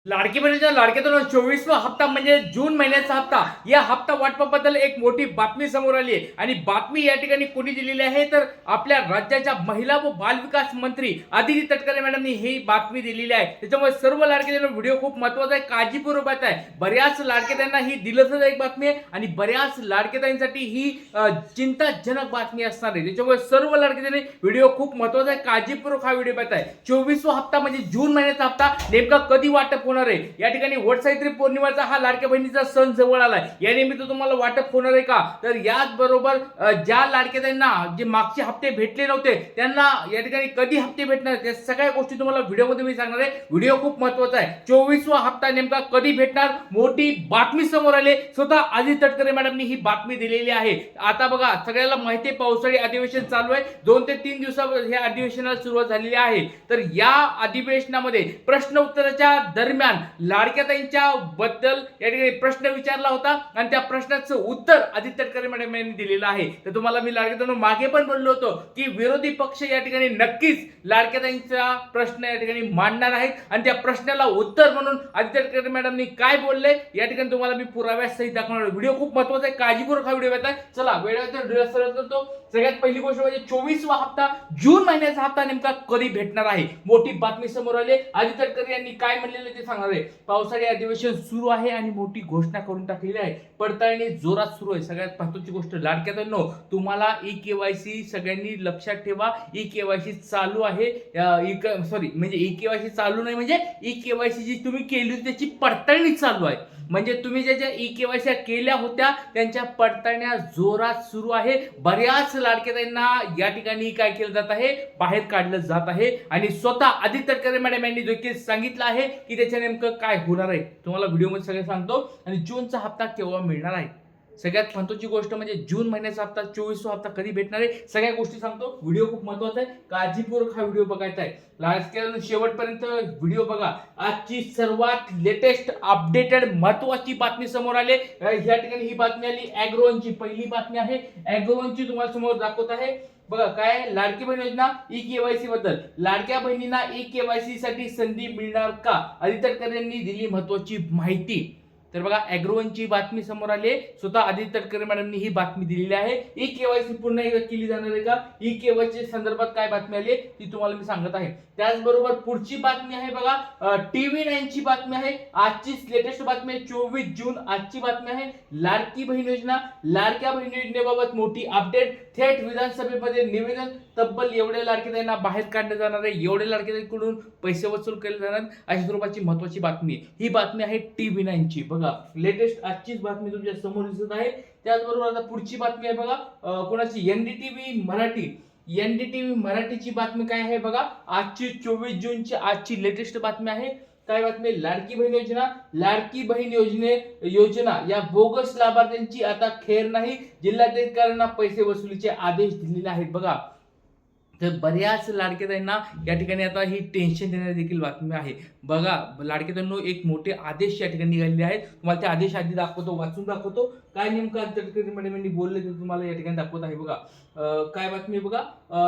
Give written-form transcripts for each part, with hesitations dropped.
लाडकी बहिणीच्या लाडक्यातून 24वा हप्ता म्हणजे जून महिन्याचा हप्ता. या हप्ता वाटपाबद्दल एक मोठी बातमी समोर आली आहे आणि बातमी या ठिकाणी कोणी दिलेली आहे तर आपल्या राज्याच्या महिला व बालविकास मंत्री आदिती तटकरे मॅडमनी ही बातमी दिलेली आहे. त्याच्यामुळे सर्व लाडक्यांना व्हिडिओ खूप महत्त्वाचा आहे, काळजीपूर्वक पाहत आहे. बऱ्याच लाडक्यांना ही दिलसच एक बातमी आहे आणि बऱ्याच लाडक्यांसाठी ही चिंताजनक बातमी असणार आहे. त्याच्यामुळे सर्व लाडक्यांनी व्हिडिओ खूप महत्त्वाचा आहे, काळजीपूर्वक हा व्हिडिओ पाहत आहे. 24वा हप्ता म्हणजे जून महिन्याचा हप्ता नेमका कधी वाटप होणार आहे. या ठिकाणी वटसावित्री पौर्णिमेचा हा लाडक्या बहिणीचा सण जवळ आलाय. या निमित्त तुम्हाला वाटप होणार आहे का? तर याच बरोबर ज्या लाडक्यांना जे मागचे हप्ते भेटले नव्हते त्यांना या ठिकाणी कधी हप्ते भेटणार त्या सगळ्या गोष्टी तुम्हाला व्हिडिओमध्ये मी सांगणार आहे. व्हिडिओ खूप महत्त्वाचा आहे. 24वा हप्ता नेमका कधी भेटणार मोठी बातमी समोर आली. स्वतः आदिती तटकरे मॅडमनी ही बातमी दिलेली आहे. आता बघा सगळ्याला माहिती आहे पावसाळी अधिवेशन चालू आहे. 2 ते 3 दिवसावर हे अधिवेशनाला सुरुवात झालेली आहे. तर या अधिवेशनामध्ये प्रश्न उत्तराच्या दरम्यान लाडक्याताईंच्या बद्दल या ठिकाणी प्रश्न विचारला होता आणि त्या प्रश्नाचं उत्तर आदिती तटकरे मॅडम यांनी दिलेलं आहे. तर तुम्हाला मी लाडक्याताईंना मागे पण बोललो होतो की विरोधी पक्ष या ठिकाणी नक्कीच लाडक्याताईंचा प्रश्न या ठिकाणी मांडणार आहेत आणि त्या प्रश्नाला उत्तर म्हणून आदिती तटकरे मॅडमनी काय बोलले या ठिकाणी तुम्हाला मी पुराव्यासहित दाखवणार. व्हिडिओ खूप महत्त्वाचा आहे, काळजीपूर्वक हा व्हिडिओ बघा. चला वेळेवर सगळ्यात पहिली गोष्ट म्हणजे 24वा हप्ता जून महिन्याचा हप्ता नेमका कधी भेटणार आहे. मोठी बातमी समोर आली. आदिती तटकरे यांनी काय म्हणलेले ते सांगणार आहे. पावसाळी अधिवेशन सुरू आहे आणि मोठी घोषणा करून टाकलेली आहे. पडताळणी जोरात सुरू आहे. सगळ्यात महत्त्वाची गोष्ट लाडक्याताईंनो तुम्हाला ई-केवायसी सगळ्यांनी लक्षात ठेवा. ई-केवायसी चालू आहे. म्हणजे ई-केवायसी चालू नाही म्हणजे ई-केवायसी जी तुम्ही केली होती त्याची पडताळणी चालू आहे. म्हणजे तुम्ही ज्या ई-केवायसी केल्या होत्या त्यांच्या पडताळण्या जोरात सुरू आहे. बऱ्याच लाडक्यांना या ठिकाणी काय केलं जात आहे, बाहेर काढलं जात आहे आणि स्वतः आदिती तटकरे मॅडम यांनी देखील सांगितलं आहे की त्याच्या नेमकं काय होणार आहे. तुम्हाला व्हिडिओमध्ये सगळं सांगतो आणि जूनचा हप्ता केव्हा मिळणार आहे. सगळ्यात महत्त्वाची गोष्ट म्हणजे जून महिन्याचा हप्ता 24वा हप्ता कधी भेटणार आहे सगळ्या गोष्टी सांगतो. व्हिडिओ खूप महत्त्वाचा आहे, काळजीपूर्वक हा व्हिडिओ बघायचा आहे. लास्ट शेवटपर्यंत व्हिडिओ बघा. आजची सर्वात लेटेस्ट अपडेटेड महत्त्वाची बातमी समोर आली. या ठिकाणी ही बातमी आली ॲग्रोवनची. पहिली बातमी आहे ॲग्रोवनची, तुम्हाला समोर दाखवत आहे. बघा काय लाडकी बहीण योजना ई-केवायसी बद्दल. लाडक्या बहिणींना ई-केवायसी साठी संधी मिळणार का? आदिती तटकरे यांनी दिली महत्त्वाची माहिती. तर बघा ॲग्रोवनची बातमी समोर आली आहे. स्वतः आदिती तटकरे मॅडमनी ही बातमी दिलेली आहे. ई-केवायसी पुन्हा एकदा केली जाणार आहे का? ई-केवायसी संदर्भात काय बातमी आली ती तुम्हाला मी सांगत आहे. त्याचबरोबर पुढची बातमी आहे बघा TV9 ची बातमी आहे. आजची लेटेस्ट बातमी आहे 24 जून. आजची बातमी आहे लाडकी बहीण योजना. लाडक्या बहीण योजनेबाबत मोठी अपडेट. थेट विधानसभेमध्ये निवेदन. तब्बल एवढे लाडकेदारांना बाहेर काढण्यात जाणार आहे, एवढे लाडकेदारांकडून पैसे वसूल केले जाणार अशा स्वरूपाची महत्त्वाची बातमी आहे. ही बातमी आहे TV9 ची. बघा लेटेस्ट आजचीच बातमी तुमच्या समोर दिसत आहे. त्याचबरोबर आता पुढची बातमी आहे बघा कोणाची NDTV मराठी. NDTV मराठीची बातमी काय आहे बघा. आजची 24 जूनची आजची लेटेस्ट बातमी आहे. काय बातमी? लाडकी बहीण योजना. लाडकी बहीण योजना या बोगस लाभार्थ्यांची आता खेर नाही. जिल्हाधिकाऱ्यांना पैसे वसुलीचे आदेश दिलेले आहेत. बघा तर बऱ्याच लाडकेताईंना या ठिकाणी आता ही टेन्शन देणारी देखील बातमी आहे. बघा लाडकेताईंनो एक मोठे आदेश या ठिकाणी निघालेले आहेत. तुम्हाला ते आदेश आधी दाखवतो, वाचून दाखवतो काय नेमकं तटकरे मॅडमनी बोलले ते तुम्हाला या ठिकाणी दाखवत आहे. बघा काय बातमी बघा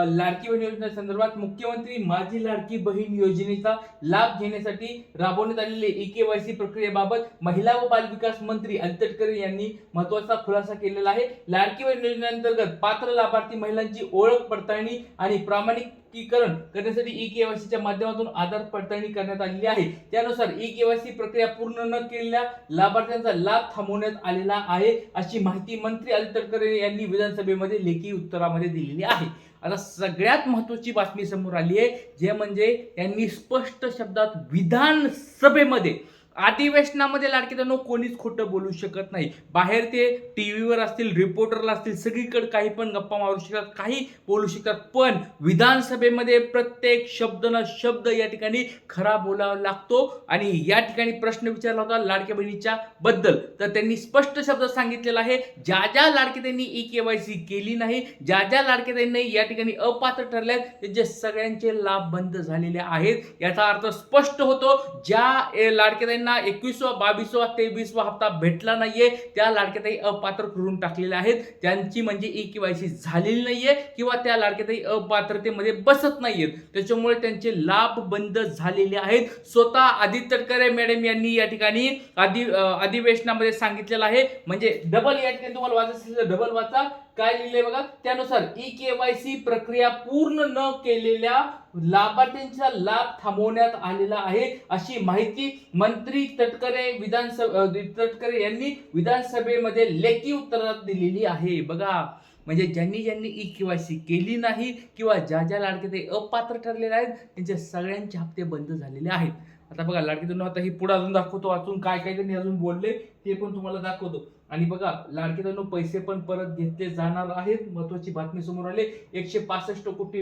लाडकी बहीण योजना संदर्भात मुख्यमंत्री माझी लाडकी बहीण योजनेचा लाभ घेण्यासाठी राबवण्यात आलेले ई-केवायसी प्रक्रियेबाबत महिला व बालविकास मंत्री आदिती तटकरे यांनी महत्त्वाचा खुलासा केलेला आहे. लाडकी बहीण योजनेअंतर्गत पात्र लाभार्थी महिलांची ओळख पडताळणी आणि प्रामाणिकीकरण करण्यासाठी ई-केवायसीच्या माध्यमातून आधार पडताळणी करण्यात आलेली आहे. त्यानुसार ई-केवायसी प्रक्रिया पूर्ण न केलेल्या लाभार्थ्यांचा लाभ थांबवण्यात आलेला आहे अशी माहिती मंत्री आदिती तटकरे यांनी विधानसभेमध्ये लेखी उत्तरामध्ये दिलेली आहे. आता सगळ्यात महत्त्वाची बातमी समोर आली आहे जे म्हणजे यांनी स्पष्ट शब्दात विधानसभेमध्ये अधिवेशनामध्ये लाडकेतांनो कोणीच खोटं बोलू शकत नाही. बाहेर ते टीव्हीवर असतील, रिपोर्टरला असतील, सगळीकडे काही पण गप्पा मारू शकतात, काही बोलू शकतात, पण विधानसभेमध्ये प्रत्येक शब्द न शब्द या ठिकाणी खरा बोलावा लागतो. आणि या ठिकाणी प्रश्न विचारला होता लाडक्या बहिणीच्या बद्दल तर त्यांनी स्पष्ट शब्दात सांगितलेलं आहे ज्या ज्या लाडकेतांनी ई-केवायसी केली नाही, ज्या ज्या लाडकेतांनी या ठिकाणी अपात्र ठरल्यात त्यांचे सगळ्यांचे लाभ बंद झालेले आहेत. याचा अर्थ स्पष्ट होतो ज्या लाडकेतांनी ज्यांना 21वा 22वा 23वा हप्ता भेटला नाहीये त्या लाडक्याताई अपात्र करून टाकलेल्या आहेत. त्यांची म्हणजे ई-केवायसी झालेली नाहीये किंवा त्या लाडक्याताई अपात्रतेमध्ये बसत नाहीयेत, त्याच्यामुळे त्यांचे लाभ बंद झालेले आहेत. स्वतः आदित्य तटकरे मॅडम यांनी या ठिकाणी अधिवेशनामध्ये सांगितलेलं आहे. म्हणजे डबल या ठिकाणी तुम्हाला वाचायचं असेल तर डबल वाचा. काय लिहिलंय बघा, त्यानुसार ई-केवायसी प्रक्रिया पूर्ण न केलेल्या लाभार्थ्यांचा लाभ थांबवण्यात आलेला आहे, अशी माहिती मंत्री तटकरे यांनी विधानसभेमध्ये लेखी उत्तरात दिलेली आहे. बघा, म्हणजे ज्यांनी ई-केवायसी केली नाही किंवा ज्या लाडके अपात्र ठरलेले आहेत त्यांचे सगळ्यांचे हप्ते बंद झालेले आहेत. आता बघा लाडके आता ही पुढे अजून दाखवतो, वाचून काय काय त्यांनी अजून बोलले ते पण तुम्हाला दाखवतो. आणि बघा लाडके पैसे पण परत घेतले जाणार आहेत. महत्वाची बातमी समोर आली, 165 कोटी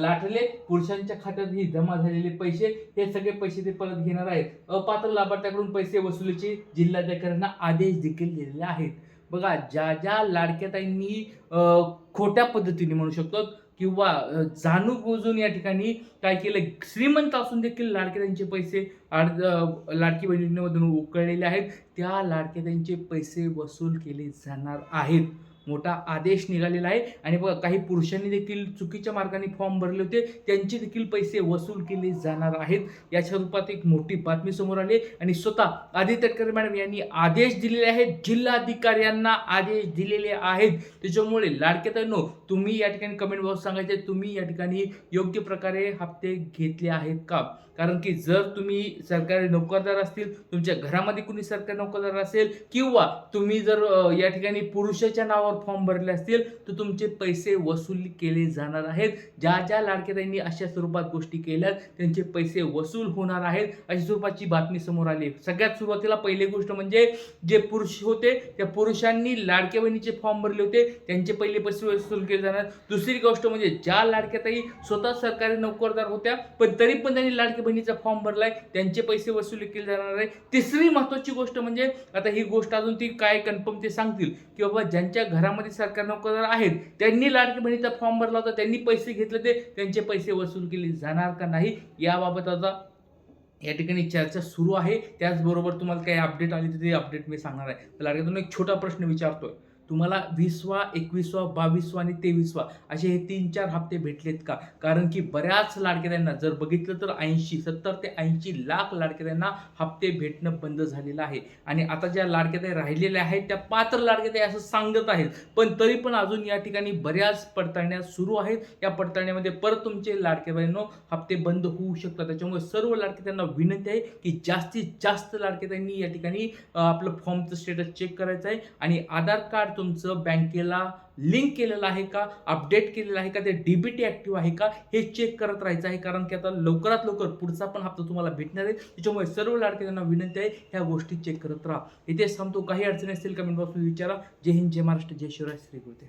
लाटले पुरुषांच्या खात्यात ही जमा झालेले पैसे, हे सगळे पैसे ते परत घेणार आहेत. अपात्र लाभार्थ्याकडून पैसे वसुलीचे जिल्हाधिकाऱ्यांना आदेश देखील दिलेले आहेत. बघा, ज्या लाडक्याताईंनी खोट्या पद्धतीने म्हणू शकतो किंवा जाणून बुजून या ठिकाणी काय केलं, श्रीमंत असून देखील लाडक्याताईंचे पैसे लाडकी बहिणीमधून उकळलेले आहेत, त्या लाडक्याताईंचे पैसे वसूल केले जाणार आहेत. मोठा आदेश निघालेला आहे. आणि बघा, काही पुरुषांनी देखील चुकीच्या मार्गाने फॉर्म भरले होते, त्यांचे देखील पैसे वसूल केले जाणार आहेत. याच्या रूपात एक मोठी बातमी समोर आली आणि स्वतः आदित्य तटकरे मॅडम यांनी आदेश दिलेले आहेत, जिल्हाधिकाऱ्यांना आदेश दिलेले आहेत. त्याच्यामुळे लाडक्याताईंनो, तुम्ही या ठिकाणी कमेंट बॉक्स सांगायचे तुम्ही या ठिकाणी योग्य प्रकारे हप्ते घेतले आहेत का. कारण की जर तुम्ही सरकारी नोकरदार असतील, तुमच्या घरामध्ये कुणी सरकारी नोकरदार असेल किंवा तुम्ही जर या ठिकाणी पुरुषाच्या नावावर फॉर्म भरले असतील तर तुमचे पैसे वसूल केले जाणार आहेत. ज्या लाडक्याताईंनी अशा स्वरूपात गोष्टी केल्यात त्यांचे पैसे वसूल होणार आहेत, अशा स्वरूपाची बातमी समोर आली. सगळ्यात सुरुवातीला पहिली गोष्ट म्हणजे जे पुरुष होते त्या पुरुषांनी लाडक्या बहिणीचे फॉर्म भरले होते त्यांचे पहिले पैसे वसूल केले जाणार. दुसरी गोष्ट म्हणजे ज्या लाडक्याताई स्वतः सरकारी नोकरदार होत्या पण तरी पण त्यांनी लाडक्या बहिणीचा फॉर्म भरलाय त्यांचे पैसे वसूल केले जाणार आहे. तिसरी महत्वाची गोष्ट म्हणजे, आता ही गोष्ट अजून ती काय कन्फर्म ते सांगतील की बाबा ज्यांच्या घरामध्ये सरकारी नोकरदार आहेत त्यांनी लाडकी बहिणीचा फॉर्म भरला होता, त्यांनी पैसे घेतले ते त्यांचे पैसे वसूल केले जाणार का नाही याबाबत आता या ठिकाणी चर्चा सुरू आहे. त्याचबरोबर तुम्हाला काही अपडेट आली तर ते अपडेट मी सांगणार आहे. तर लाडक्यातून एक छोटा प्रश्न विचारतोय, तुम्हाला 20वा 21वा 22वा आणि 23वा असे हे 3-4 हप्ते भेटलेत का. कारण की बऱ्याच लाडक्याताईंना जर बघितलं तर 70 ते 80 लाख लाडक्याताईंना हप्ते भेटणं बंद झालेलं आहे. आणि आता ज्या लाडक्याताई राहिलेल्या आहेत त्या पात्र लाडक्याताई असं सांगत आहेत, पण तरी पण अजून या ठिकाणी बऱ्याच पडताळण्या सुरू आहेत. या पडताळण्यामध्ये परत तुमचे लाडक्याताईंनो हप्ते बंद होऊ शकतात. त्याच्यामुळे सर्व लाडक्याताईंना विनंती आहे की जास्तीत जास्त लाडक्याताईंनी या ठिकाणी आपलं फॉर्मचं स्टेटस चेक करायचं आहे आणि आधार कार्ड तुमचं बँकेला लिंक केलेलं आहे का, अपडेट केलेलं आहे का, ते डीबीटी ऍक्टिव्ह आहे का हे चेक करत राहायचं आहे. कारण की आता लवकरात लवकर पुढचा पण हप्ता तुम्हाला भेटणार आहे. त्याच्यामुळे सर्व लाडक्यांना विनंती आहे ह्या गोष्टी चेक करत राहा. इथे थांबतो. काही अडचणी असतील कमेंट बॉक्समध्ये विचारा. जय हिंद, जय महाराष्ट्र, जय शिवराय, श्री गुरुदेव.